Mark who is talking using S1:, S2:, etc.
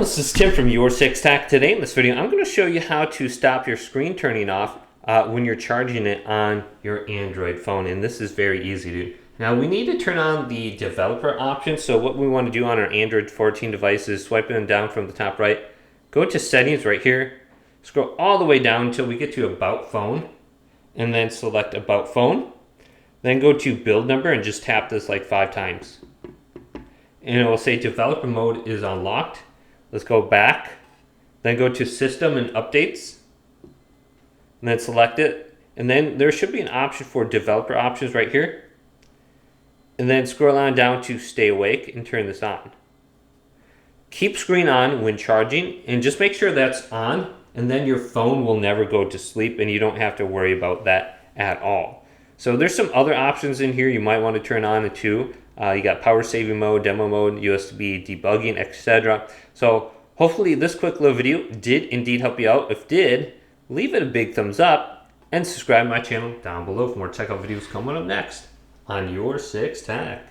S1: this is Tim from YourSixTech. Today in this video, I'm going to show you how to stop your screen turning off when you're charging it on your Android phone, and this is very easy to do. Now we need to turn on the developer option, so what we want to do on our Android 14 devices, swiping them down from the top right, go to settings right here, scroll all the way down until we get to About Phone, and then select About Phone. Then go to build number and just tap this like 5 times. And it will say developer mode is unlocked. Let's go back, then go to system and updates, and then select it. And then there should be an option for developer options right here. And then scroll on down to stay awake and turn this on. Keep screen on when charging and just make sure that's on, and then your phone will never go to sleep and you don't have to worry about that at all. So there's some other options in here you might want to turn on too. You got power saving mode, demo mode, USB debugging, etc. So hopefully this quick little video did indeed help you out. If did, leave it a big thumbs up and subscribe to my channel down below for more tech out videos coming up next on YourSixTech.